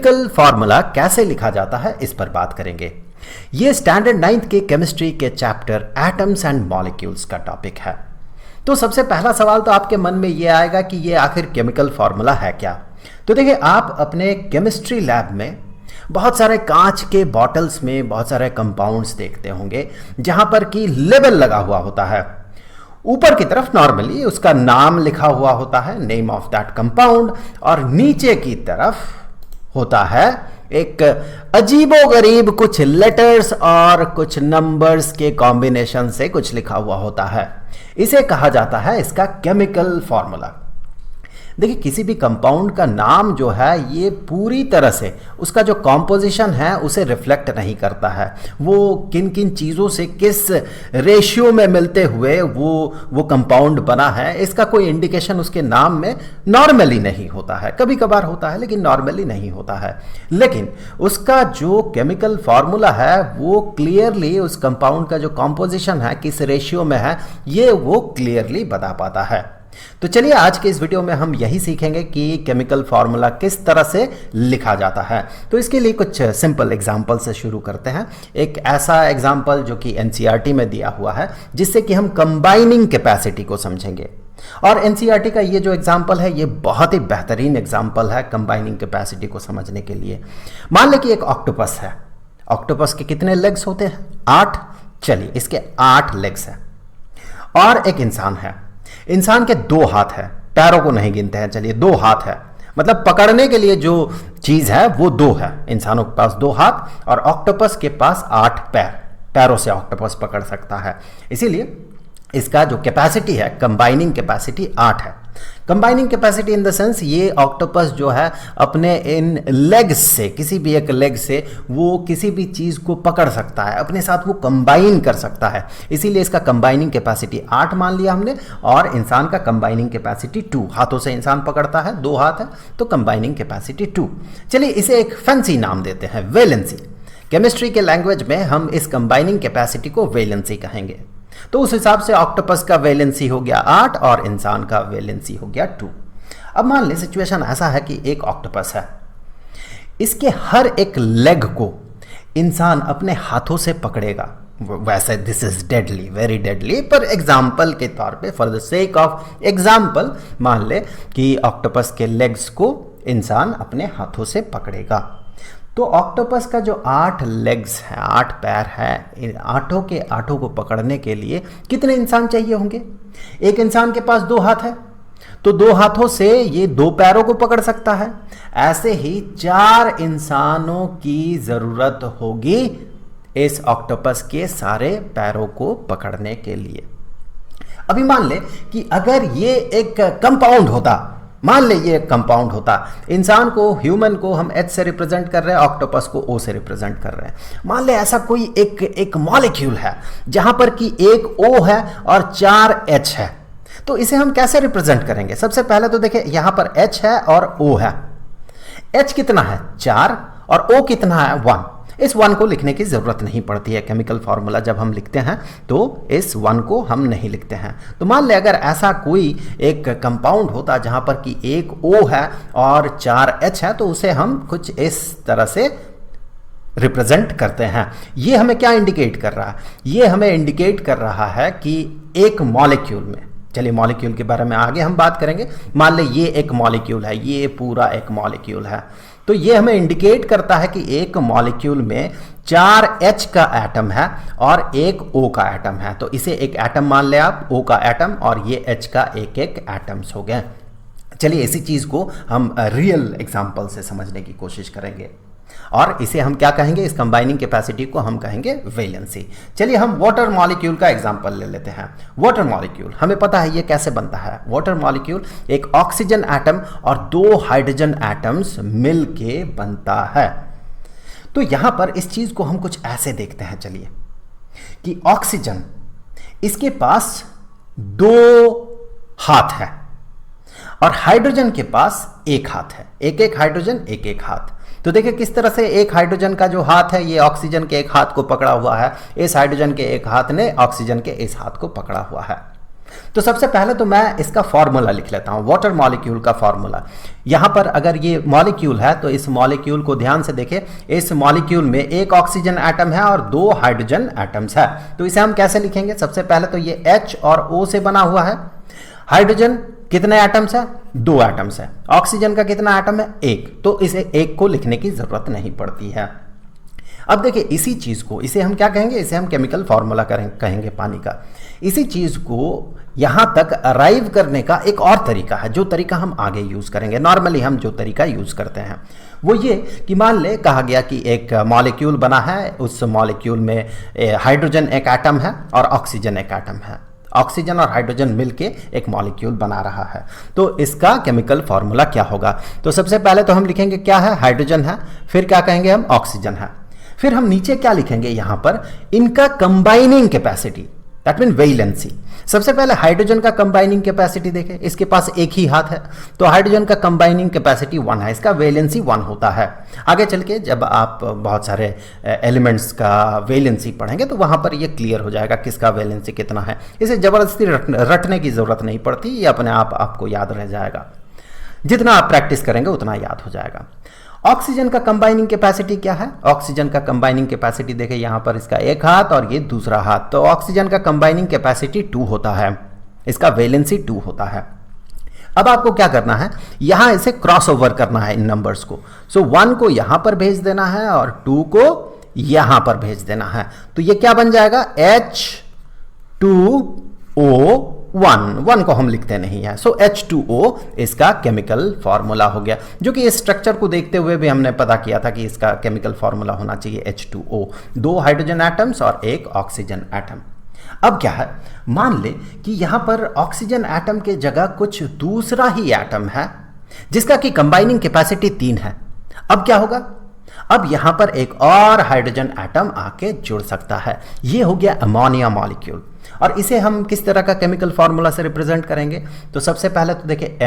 Chemical formula कैसे लिखा जाता है इस पर बात करेंगे। ये स्टैंडर्ड 9th के केमिस्ट्री के चैप्टर एटम्स एंड मॉलिक्यूल्स का टॉपिक है। तो सबसे पहला सवाल तो आपके मन में ये आएगा कि ये आखिर केमिकल फॉर्मूला है क्या। तो देखिए, आप अपने केमिस्ट्री लैब में बहुत सारे कांच के बॉटल्स में बहुत सारे कंपाउंड्स देखते होंगे जहां पर कि लेबल लगा हुआ होता है। ऊपर की तरफ नॉर्मली उसका नाम लिखा हुआ होता है, नेम ऑफ दैट कंपाउंड, और नीचे की तरफ होता है एक अजीबोगरीब कुछ लेटर्स और कुछ नंबर्स के कॉम्बिनेशन से कुछ लिखा हुआ होता है। इसे कहा जाता है इसका केमिकल फॉर्मूला। देखिए, किसी भी कंपाउंड का नाम जो है ये पूरी तरह से उसका जो कॉम्पोजिशन है उसे रिफ्लेक्ट नहीं करता है। वो किन किन चीज़ों से किस रेशियो में मिलते हुए वो कंपाउंड बना है, इसका कोई इंडिकेशन उसके नाम में नॉर्मली नहीं होता है। कभी कभार होता है लेकिन नॉर्मली नहीं होता है। लेकिन उसका जो केमिकल फॉर्मूला है वो क्लियरली उस कंपाउंड का जो कॉम्पोजिशन है किस रेशियो में है ये वो क्लियरली बता पाता है। तो चलिए, आज के इस वीडियो में हम यही सीखेंगे कि केमिकल फॉर्मूला किस तरह से लिखा जाता है। तो इसके लिए कुछ सिंपल एग्जांपल से शुरू करते हैं। एक ऐसा एग्जांपल जो कि एनसीईआरटी में दिया हुआ है जिससे कि हम कंबाइनिंग कैपेसिटी को समझेंगे। और एनसीईआरटी का ये जो एग्जांपल है ये बहुत ही बेहतरीन एग्जांपल है कंबाइनिंग कैपेसिटी को समझने के लिए। मान लें कि एक ऑक्टोपस है। ऑक्टोपस के कितने लेग्स होते हैं? 8। चलिए, इसके 8 लेग्स हैं। और एक इंसान है। इंसान के 2 हाथ है, पैरों को नहीं गिनते हैं। चलिए, 2 हाथ है, मतलब पकड़ने के लिए जो चीज है वो 2 है। इंसानों के पास 2 हाथ और ऑक्टोपस के पास 8 पैर। पैरों से ऑक्टोपस पकड़ सकता है। इसीलिए इसका जो कैपेसिटी है, कंबाइनिंग कैपेसिटी 8 है। Combining capacity in the sense ये ऑक्टोपस जो है अपने इन लेग्स से, किसी भी एक लेग से वो किसी भी चीज़ को पकड़ सकता है, अपने साथ वो कंबाइन कर सकता है। इसीलिए इसका कंबाइनिंग कैपेसिटी 8 मान लिया हमने। और इंसान का कंबाइनिंग कैपेसिटी 2। हाथों से इंसान पकड़ता है, 2 हाथ है, तो कंबाइनिंग कैपेसिटी 2। चलिए, इसे एक फैंसी नाम देते हैं, वैलेंसी। केमिस्ट्री के लैंग्वेज में हम इस कंबाइनिंग कैपेसिटी को वैलेंसी कहेंगे। तो उस हिसाब से ऑक्टोपस का वैलेंसी हो गया 8 और इंसान का वैलेंसी हो गया 2। अब मान ले सिचुएशन ऐसा है कि एक ऑक्टोपस है, इसके हर एक लेग को इंसान अपने हाथों से पकड़ेगा। वैसे this is deadly, very deadly, पर एग्जाम्पल के तौर पे, for the sake of example, मान ले कि ऑक्टोपस के लेग्स को इंसान अपने हाथों से पकड़ेगा। तो ऑक्टोपस का जो 8 लेग्स हैं, 8 पैर हैं, इन 8 के 8 को पकड़ने के लिए कितने इंसान चाहिए होंगे? एक इंसान के पास 2 हाथ है, तो 2 हाथों से ये 2 पैरों को पकड़ सकता है। ऐसे ही 4 इंसानों की जरूरत होगी इस ऑक्टोपस के सारे पैरों को पकड़ने के लिए। अभी मान ले कि अगर ये एक कंपाउंड होता, मान ले ये एक कंपाउंड होता, इंसान को, ह्यूमन को हम H से रिप्रेजेंट कर रहे हैं, ऑक्टोपस को O से रिप्रेजेंट कर रहे हैं। मान ले ऐसा कोई एक मॉलिक्यूल है जहां पर कि एक O है और 4 H है। तो इसे हम कैसे रिप्रेजेंट करेंगे? सबसे पहले तो देखिए, यहां पर H है और O है। H कितना है? 4, और O कितना है? 1। इस 1 को लिखने की जरूरत नहीं पड़ती है। केमिकल फॉर्मूला जब हम लिखते हैं तो इस 1 को हम नहीं लिखते हैं। तो मान ले अगर ऐसा कोई एक कंपाउंड होता जहां पर कि एक O है और 4 H है, तो उसे हम कुछ इस तरह से रिप्रेजेंट करते हैं। ये हमें क्या इंडिकेट कर रहा है? ये हमें इंडिकेट कर रहा है कि एक मॉलिक्यूल में, चलिए मॉलिक्यूल के बारे में आगे हम बात करेंगे। मान ले ये एक मॉलिक्यूल है, ये पूरा एक मॉलिक्यूल है। तो ये हमें इंडिकेट करता है कि एक मॉलिक्यूल में 4 H का एटम है और एक O का एटम है। तो इसे एक एटम मान ले आप, O का एटम, और ये H का एक एटम्स हो गए। चलिए, इसी चीज को हम रियल एग्जांपल से समझने की कोशिश करेंगे और इसे हम क्या कहेंगे? इस कंबाइनिंग कैपेसिटी को हम कहेंगे वैलेंसी। चलिए, हम वाटर मॉलिक्यूल का एग्जांपल ले लेते हैं। वाटर मॉलिक्यूल हमें पता है ये कैसे बनता है। वाटर मॉलिक्यूल एक ऑक्सीजन एटम और 2 हाइड्रोजन एटम्स मिलके बनता है। तो यहां पर इस चीज को हम कुछ ऐसे देखते हैं, चलिए, कि ऑक्सीजन, इसके पास 2 हाथ है और हाइड्रोजन के पास 1 हाथ है। एक हाइड्रोजन, एक हाथ। तो देखिए किस तरह से एक हाइड्रोजन का जो हाथ है ये ऑक्सीजन के एक हाथ को पकड़ा हुआ है, इस हाइड्रोजन के एक हाथ ने ऑक्सीजन के इस हाथ को पकड़ा हुआ है। तो सबसे पहले तो मैं इसका फॉर्मूला लिख लेता हूं, वाटर मॉलिक्यूल का फॉर्मूला। यहां पर अगर ये मॉलिक्यूल है तो इस मॉलिक्यूल को ध्यान से देखें, इस मॉलिक्यूल में एक ऑक्सीजन एटम है और 2 हाइड्रोजन एटम्स है। तो इसे हम कैसे लिखेंगे? सबसे पहले तो ये H और O से बना हुआ है। हाइड्रोजन कितने एटम्स है? 2 एटम्स है। ऑक्सीजन का कितना एटम है? 1। तो इसे 1 को लिखने की जरूरत नहीं पड़ती है। अब देखिए इसी चीज को, इसे हम क्या कहेंगे? इसे हम केमिकल फॉर्मूला कहेंगे पानी का। इसी चीज को यहां तक अराइव करने का एक और तरीका है, जो तरीका हम आगे यूज करेंगे। नॉर्मली हम जो तरीका यूज करते हैं वो ये कि मान ले कहा गया कि एक मॉलिक्यूल बना है, उस मॉलिक्यूल में हाइड्रोजन एक एटम है और ऑक्सीजन एक एटम है। ऑक्सीजन और हाइड्रोजन मिलके एक मॉलिक्यूल बना रहा है। तो इसका केमिकल फॉर्मूला क्या होगा? तो सबसे पहले तो हम लिखेंगे क्या है? हाइड्रोजन है। फिर क्या कहेंगे हम? ऑक्सीजन है। फिर हम नीचे क्या लिखेंगे? यहां पर इनका combining capacity, that mean valency. सबसे पहले हाइड्रोजन का कंबाइनिंग कैपेसिटी देखें, इसके पास एक ही हाथ है, तो हाइड्रोजन का कंबाइनिंग कैपेसिटी 1 है, इसका वैलेंसी 1 होता है। आगे चल के जब आप बहुत सारे एलिमेंट्स का वैलेंसी पढ़ेंगे तो वहां पर ये क्लियर हो जाएगा किसका वैलेंसी कितना है। इसे जबरदस्ती रटने की जरूरत नहीं पड़ती, ये अपने आप आपको याद रह जाएगा। जितना आप प्रैक्टिस करेंगे उतना याद हो जाएगा। ऑक्सीजन का कंबाइनिंग कैपेसिटी क्या है? ऑक्सीजन का कंबाइनिंग कैपेसिटी देखें, यहां पर इसका एक हाथ और ये दूसरा हाथ, तो ऑक्सीजन का कंबाइनिंग कैपेसिटी 2 होता है, इसका वैलेंसी 2 होता है। अब आपको क्या करना है? यहां इसे क्रॉस ओवर करना है इन नंबर्स को। सो 1 को यहां पर भेज देना है और 2 को यहां पर भेज देना है। तो ये क्या बन जाएगा? H2O1 को हम लिखते नहीं है, सो H2O इसका केमिकल फॉर्मूला हो गया, जो कि इस स्ट्रक्चर को देखते हुए भी हमने पता किया था कि इसका केमिकल फॉर्मूला होना चाहिए H2O, 2 हाइड्रोजन एटम्स और 1 ऑक्सीजन एटम। अब क्या है? मान ले कि यहां पर ऑक्सीजन एटम के जगह कुछ दूसरा ही एटम है जिसका कि कंबाइनिंग कैपेसिटी 3 है। अब क्या होगा? अब यहां पर एक और हाइड्रोजन एटम आके जुड़ सकता है। यह हो गया अमोनिया मॉलिक्यूल। और इसे हम किस तरह का केमिकल फॉर्मूला से रिप्रेजेंट करेंगे? तो सबसे पहले तो देखिए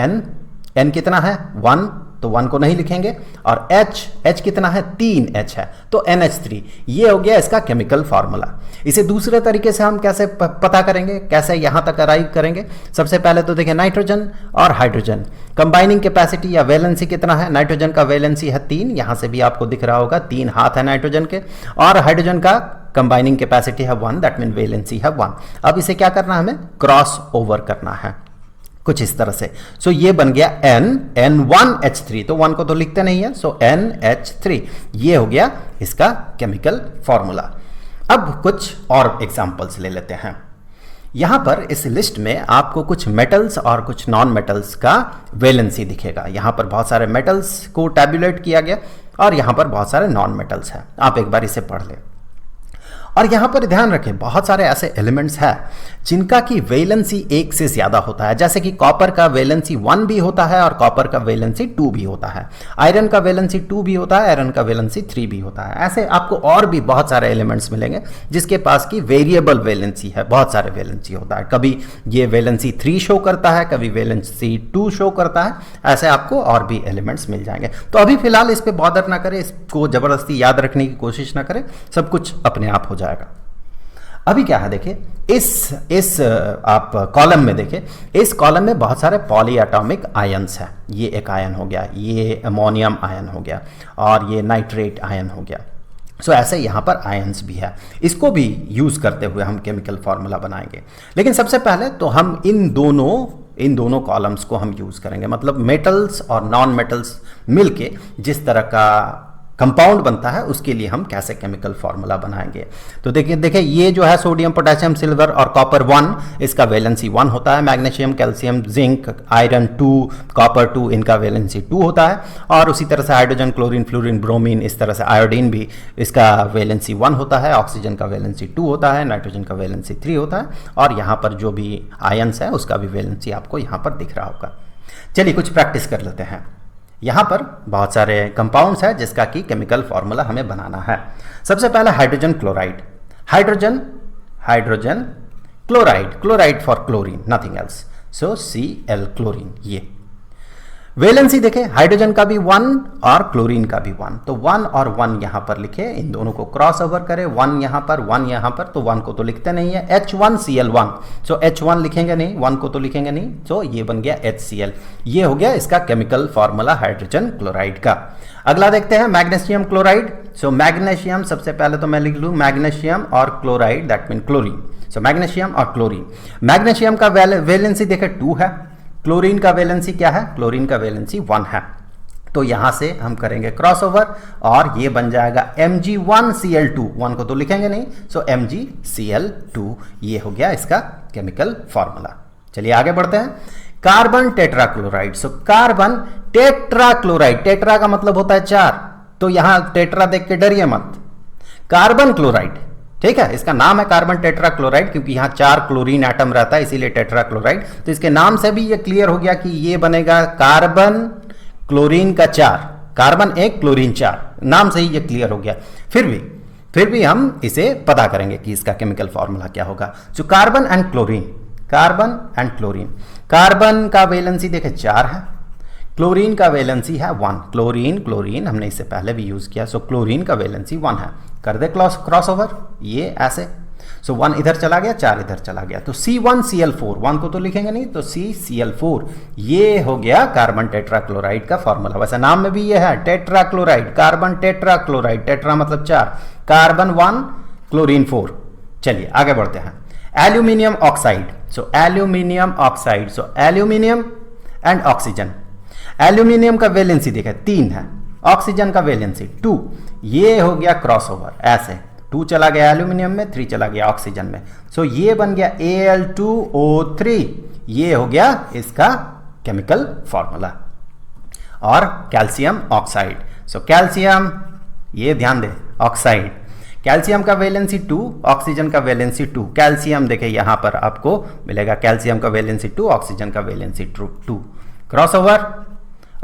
N कितना है? 1, तो 1 को नहीं लिखेंगे। और H कितना है? 3H है, तो NH3। ये हो गया इसका केमिकल फॉर्मूला। इसे दूसरे तरीके से हम कैसे पता करेंगे, कैसे यहां तक अराइव करेंगे? सबसे पहले तो देखिए नाइट्रोजन और हाइड्रोजन कंबाइनिंग कैपेसिटी या वैलेंसी कितना है? नाइट्रोजन का वैलेंसी है 3, यहां से भी आपको दिख रहा होगा 3 हाथ है नाइट्रोजन के, और हाइड्रोजन का कंबाइनिंग कैपेसिटी है 1, दैट मीन वैलेंसी है 1। अब इसे क्या करना है? हमें क्रॉस ओवर करना है कुछ इस तरह से। सो ये बन गया N1H3, तो 1 को तो लिखते नहीं है, सो NH3। ये हो गया इसका केमिकल फॉर्मूला। अब कुछ और एग्जांपल्स ले लेते हैं। यहां पर इस लिस्ट में आपको कुछ मेटल्स और कुछ नॉन मेटल्स का वैलेंसी दिखेगा। यहां पर बहुत सारे मेटल्स को टैबुलेट किया गया और यहां पर बहुत सारे नॉन मेटल्स हैं। आप एक बार इसे पढ़ लें। और यहां पर ध्यान रखें, बहुत सारे ऐसे एलिमेंट्स हैं जिनका की वैलेंसी 1 से ज्यादा होता है, जैसे कि कॉपर का वैलेंसी 1 भी होता है और कॉपर का वैलेंसी 2 भी होता है। आयरन का वैलेंसी 2 भी होता है, आयरन का वैलेंसी 3 भी होता है। ऐसे आपको और भी बहुत सारे एलिमेंट्स मिलेंगे जिसके पास की वेरिएबल वैलेंसी है, बहुत सारे वैलेंसी होता है। कभी ये वैलेंसी 3 शो करता है, कभी वैलेंसी 2 शो करता है। ऐसे आपको और भी एलिमेंट्स मिल जाएंगे। तो अभी फिलहाल इस पे बॉदर ना करें, इसको जबरदस्ती याद रखने की कोशिश ना करें, सब कुछ अपने आप हो जाएगा। अभी क्या है देखिए, इस आप कॉलम में देखिए, इस कॉलम में बहुत सारे पॉलीएटॉमिक आयंस हैं। ये एक आयन हो गया, ये अमोनियम आयन हो गया और ये नाइट्रेट आयन हो गया। सो ऐसे यहाँ पर आयंस भी है, इसको भी यूज करते हुए हम केमिकल फॉर्मूला बनाएंगे। लेकिन सबसे पहले तो हम इन दोनों कॉलम्स को हम यूज करेंगे, मतलब मेटल्स और नॉन मेटल्स मिलके जिस तरह का कंपाउंड बनता है उसके लिए हम कैसे केमिकल फॉर्मूला बनाएंगे। तो देखिए ये जो है सोडियम, पोटेशियम, सिल्वर और कॉपर 1, इसका वैलेंसी 1 होता है। Magnesium, calcium, zinc, iron 2, copper 2, इनका वैलेंसी 2 होता है। और उसी तरह से हाइड्रोजन, क्लोरीन, फ्लोरीन, ब्रोमीन, इस तरह से आयोडीन भी, इसका वैलेंसी 1 होता है। ऑक्सीजन का वैलेंसी 2 होता है, नाइट्रोजन का वैलेंसी 3 होता है। और यहाँ पर जो भी आयंस है उसका भी वैलेंसी आपको यहाँ पर दिख रहा होगा। चलिए कुछ प्रैक्टिस कर लेते हैं। यहाँ पर बहुत सारे कंपाउंड्स हैं जिसका कि केमिकल फॉर्मूला हमें बनाना है। सबसे पहले hydrogen chloride, hydrogen chloride for chlorine, nothing else, so Cl chlorine. ये वैलेंसी देखें, हाइड्रोजन का भी 1 और क्लोरीन का भी 1, तो 1 और 1 यहां पर लिखे, इन दोनों को क्रॉस ओवर करें, 1 यहां पर 1 यहां पर, तो 1 को तो लिखते नहीं है, H1Cl1, सो H1 लिखेंगे नहीं, 1 को तो लिखेंगे नहीं, तो ये बन गया HCl। ये हो गया इसका केमिकल फॉर्मूला हाइड्रोजन क्लोराइड का। अगला देखते हैं मैग्नीशियम क्लोराइड। सो मैग्नीशियम, सबसे पहले तो मैं लिख लूं मैग्नीशियम और chloride, that mean chlorine. So magnesium और क्लोरीन, मैग्नीशियम का वैलेंसी देखें 2 है, क्लोरीन का वैलेंसी क्या है, क्लोरीन का वैलेंसी 1 है, तो यहां से हम करेंगे क्रॉसओवर और ये बन जाएगा Mg1Cl2, 1 को तो लिखेंगे नहीं, सो Mgcl2, ये हो गया इसका केमिकल फॉर्मूला। चलिए आगे बढ़ते हैं। Carbon tetrachloride, so carbon tetrachloride, tetra का मतलब होता है 4, तो यहां टेट्रा देख के डरिए मत, कार्बन क्लोराइड, ठीक है, इसका नाम है कार्बन टेट्राक्लोराइड क्योंकि यहां 4 क्लोरीन एटम रहता है, इसीलिए टेट्राक्लोराइड। तो इसके नाम से भी ये क्लियर हो गया कि ये बनेगा कार्बन क्लोरीन का 4, कार्बन 1 क्लोरीन 4, नाम से ही ये क्लियर हो गया। फिर भी हम इसे पता करेंगे कि इसका केमिकल फॉर्मूला क्या होगा। जो carbon and chlorine, carbon and chlorine, carbon का वैलेंसी देखें 4 है, क्लोरीन का वैलेंसी है 1, क्लोरीन क्लोरीन हमने इससे पहले भी यूज किया, सो क्लोरीन का वैलेंसी 1 है, कर दे क्रॉस ओवर, ये ऐसे, सो 1 इधर चला गया, 4 इधर चला गया, तो C1Cl4, 1 को तो लिखेंगे नहीं, तो CCl4, ये हो गया कार्बन टेट्राक्लोराइड का फॉर्मूला। वैसे नाम में भी ये है टेट्राक्लोराइड, कार्बन टेट्राक्लोराइड, टेट्रा मतलब 4, कार्बन 1 क्लोरीन 4। चलिए आगे बढ़ते हैं। Aluminium oxide, so aluminium oxide, so aluminium and oxygen, aluminium का वैलेंसी देखा 3 है, ऑक्सीजन का वैलेंसी 2, ये हो गया क्रॉसओवर, ऐसे 2 चला गया एल्यूमिनियम में, 3 चला गया ऑक्सीजन में, सो ये बन गया Al2O3, ये हो गया इसका केमिकल फॉर्मूला। और कैल्शियम ऑक्साइड, सो कैल्शियम, ये ध्यान दे, ऑक्साइड, कैल्शियम का वैलेंसी 2, ऑक्सीजन का वैलेंसी 2, कैल्शियम देखिए यहां पर आपको मिलेगा कैल्शियम का वैलेंसी 2, ऑक्सीजन का वैलेंसी 2, क्रॉसओवर,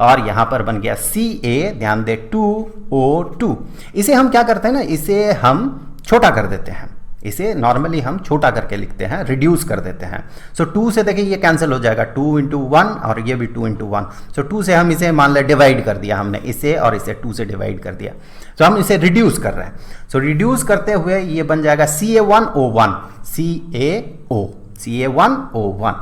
और यहां पर बन गया Ca, ध्यान दे 2O2। इसे हम क्या करते हैं ना, इसे हम छोटा कर देते हैं, इसे नॉर्मली हम छोटा करके लिखते हैं, रिड्यूस कर देते हैं। सो 2 से देखिए ये कैंसिल हो जाएगा, 2 × 1 और ये भी 2 × 1, सो 2 से हम इसे मान ले डिवाइड कर दिया हमने, इसे और इसे 2 से डिवाइड कर दिया, तो हम इसे रिड्यूस कर रहे हैं। सो रिड्यूस करते हुए ये बन जाएगा Ca1O1, Ca1O1।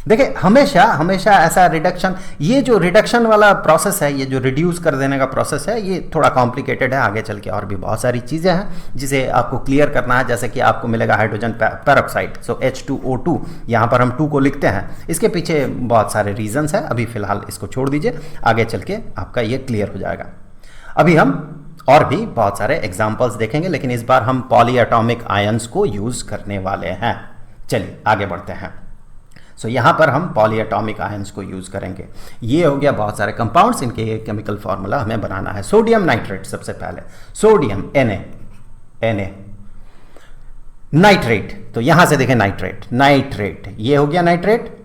देखिए हमेशा ऐसा रिडक्शन, ये जो रिडक्शन वाला प्रोसेस है, ये जो रिड्यूस कर देने का प्रोसेस है, ये थोड़ा कॉम्प्लिकेटेड है, आगे चल के और भी बहुत सारी चीज़ें हैं जिसे आपको क्लियर करना है। जैसे कि आपको मिलेगा हाइड्रोजन पेरोक्साइड, सो H2O2, यहाँ पर हम 2 को लिखते हैं, इसके पीछे बहुत सारे रीजंस हैं, अभी फिलहाल इसको छोड़ दीजिए, आगे चल के आपका ये क्लियर हो जाएगा। अभी हम और भी बहुत सारे एग्जाम्पल्स देखेंगे, लेकिन इस बार हम पॉलीएटॉमिक आयंस को यूज करने वाले हैं। चलिए आगे बढ़ते हैं। सो यहाँ पर हम पॉलीएटॉमिक आयंस को यूज करेंगे। ये हो गया बहुत सारे कंपाउंड्स, इनके केमिकल फार्मूला हमें बनाना है। सोडियम नाइट्रेट, सबसे पहले सोडियम Na, नाइट्रेट, तो यहां से देखें नाइट्रेट, ये हो गया नाइट्रेट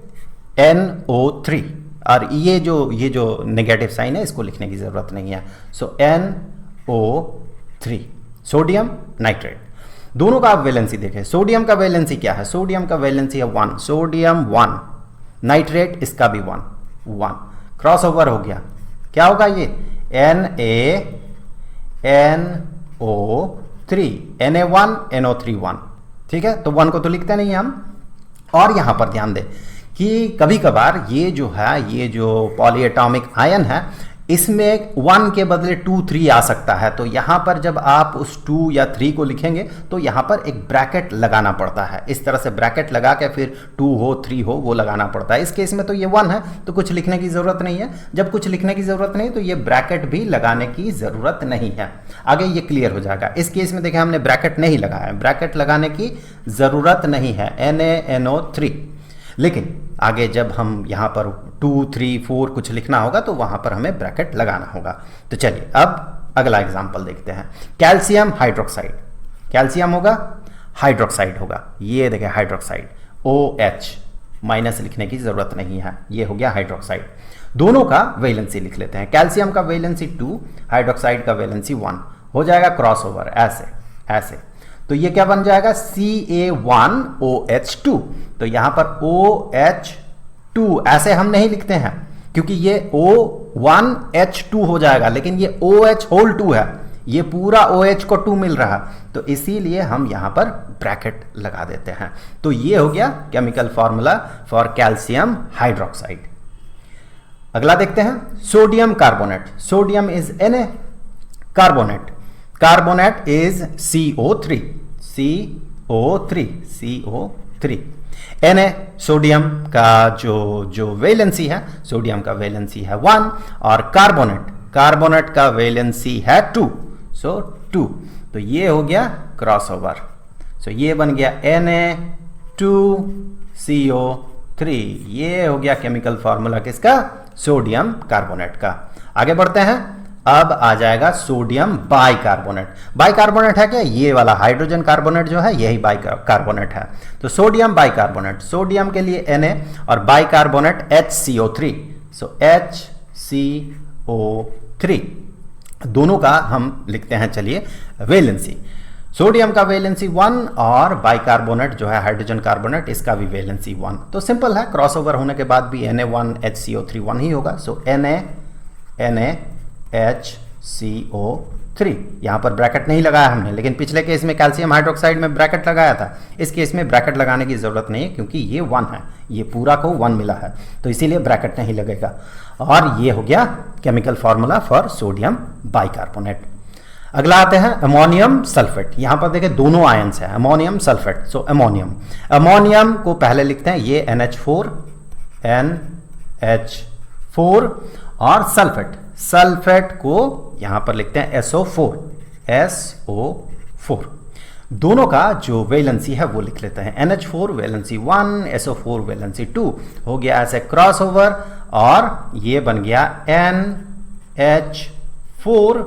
NO3, और ये जो नेगेटिव साइन है इसको लिखने की जरूरत नहीं है, सो NO3, सोडियम नाइट्रेट। दोनों का आप वैलेंसी देखें, सोडियम का वैलेंसी क्या है, सोडियम का वैलेंसी है 1, सोडियम 1, नाइट्रेट इसका भी 1, क्रॉस ओवर हो गया, क्या होगा ये NaNO3, Na1 NO3 1, ठीक है, तो 1 को तो लिखते नहीं हम। और यहां पर ध्यान दें कि कभी कभार ये जो पॉलीएटॉमिक आयन है, इसमें 1 के बदले 2 3 आ सकता है, तो यहां पर जब आप उस 2 या 3 को लिखेंगे तो यहां पर एक ब्रैकेट लगाना पड़ता है, इस तरह से ब्रैकेट लगा के फिर 2 हो 3 हो वो लगाना पड़ता है। इस केस में तो ये 1 है, तो कुछ लिखने की जरूरत नहीं है। जब कुछ लिखने की जरूरत नहीं तो ये ब्रैकेट भी लगाने की जरूरत नहीं है, आगे ये क्लियर हो जाएगा। इस केस में देखिए हमने ब्रैकेट नहीं लगाया, ब्रैकेट लगाने की जरूरत नहीं है, NaNO3, लेकिन आगे जब हम यहाँ पर 2 3 4 कुछ लिखना होगा तो वहाँ पर हमें ब्रैकेट लगाना होगा। तो चलिए अब अगला एग्जाम्पल देखते हैं। कैल्शियम हाइड्रोक्साइड, कैल्शियम होगा हाइड्रोक्साइड होगा, ये देखें हाइड्रोक्साइड OH, माइनस लिखने की जरूरत नहीं है, ये हो गया हाइड्रोक्साइड। दोनों का वैलेंसी लिख लेते हैं, कैल्शियम का वैलेंसी 2, हाइड्रोक्साइड का वैलेंसी 1, हो जाएगा क्रॉस ओवर ऐसे, तो ये क्या बन जाएगा Ca1OH2, तो यहां पर OH2 ऐसे हम नहीं लिखते हैं, क्योंकि ये O1H2 हो जाएगा, लेकिन ये OH होल 2 है, ये पूरा OH को 2 मिल रहा, तो इसीलिए हम यहां पर ब्रैकेट लगा देते हैं। तो ये हो गया chemical formula for calcium hydroxide. अगला देखते हैं sodium carbonate. Sodium is Na, carbonate is CO3, Na sodium का जो वैलेंसी है, सोडियम का वैलेंसी है 1 और कार्बोनेट का वैलेंसी है 2, सो 2। तो ये हो गया क्रॉसओवर, सो ये बन गया Na2CO3। ये हो गया केमिकल फॉर्मूला किसका? सोडियम कार्बोनेट का। आगे बढ़ते हैं, अब आ जाएगा सोडियम बाइकार्बोनेट। बाइकार्बोनेट है क्या? ये वाला हाइड्रोजन कार्बोनेट जो है यही बाइकार्बोनेट है। तो सोडियम बाइकार्बोनेट, सोडियम के लिए Na और बाइकार्बोनेट HCO3, सो HCO3। दोनों का हम लिखते हैं, चलिए, वैलेंसी। सोडियम का वैलेंसी 1 और बाइकार्बोनेट जो है हाइड्रोजन कार्बोनेट, इसका भी वैलेंसी 1। तो सिंपल है, क्रॉसओवर होने के बाद भी Na1 HCO3 1 ही होगा। सो NaHCO3। यहां पर ब्रैकेट नहीं लगाया हमने, लेकिन पिछले केस में कैल्शियम हाइड्रोक्साइड में ब्रैकेट लगाया था। इस केस में ब्रैकेट लगाने की जरूरत नहीं है, क्योंकि ये 1 है, ये पूरा को 1 मिला है, तो इसीलिए ब्रैकेट नहीं लगेगा। और ये हो गया chemical formula for sodium bicarbonate. अगला आते हैं अमोनियम सल्फेट। यहां पर देखें दोनों आयंस है, अमोनियम सल्फेट। सो अमोनियम को पहले लिखते हैं, ये NH4 और सल्फेट को यहां पर लिखते हैं SO4। दोनों का जो वैलेंसी है वो लिख लेते हैं, NH4 वैलेंसी 1, SO4 वैलेंसी 2। हो गया ऐसे क्रॉसओवर, और ये बन गया NH4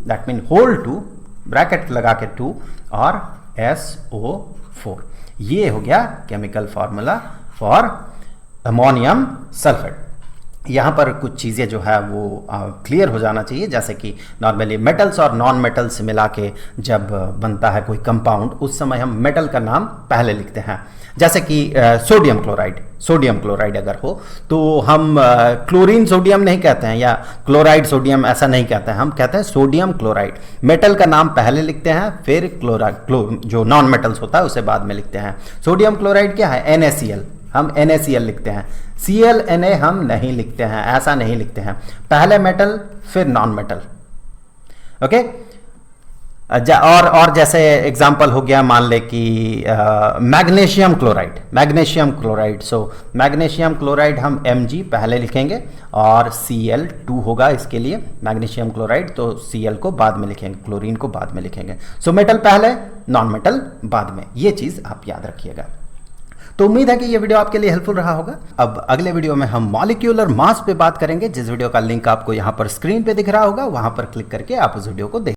that mean whole 2, bracket लगा के 2 और SO4। ये हो गया chemical formula for ammonium sulphate. यहाँ पर कुछ चीज़ें जो है वो क्लियर हो जाना चाहिए, जैसे कि नॉर्मली मेटल्स और नॉन मेटल्स मिला के जब बनता है कोई कंपाउंड, उस समय हम मेटल का नाम पहले लिखते हैं। जैसे कि सोडियम क्लोराइड अगर हो तो हम क्लोरीन सोडियम नहीं कहते हैं, या क्लोराइड सोडियम ऐसा नहीं कहते हैं, हम कहते हैं सोडियम क्लोराइड। मेटल का नाम पहले लिखते हैं, फिर जो नॉन मेटल्स होता है उसे बाद में लिखते हैं। सोडियम क्लोराइड क्या है? NaCl, हम NaCl लिखते हैं। ClNa हम नहीं लिखते हैं, ऐसा नहीं लिखते हैं, पहले मेटल फिर नॉन मेटल। ओके, और जैसे एग्जांपल हो गया, मान ले कि मैग्नीशियम क्लोराइड। सो मैग्नीशियम क्लोराइड हम Mg पहले लिखेंगे और Cl2 होगा इसके लिए मैग्नीशियम क्लोराइड, तो Cl को बाद में लिखेंगे, क्लोरीन को बाद में लिखेंगे। सो मेटल पहले, नॉन मेटल बाद में, ये चीज आप याद रखिएगा। तो उम्मीद है कि ये वीडियो आपके लिए हेल्पफुल रहा होगा। अब अगले वीडियो में हम मॉलिक्यूलर मास पे बात करेंगे, जिस वीडियो का लिंक आपको यहाँ पर स्क्रीन पे दिख रहा होगा, वहां पर क्लिक करके आप उस वीडियो को देख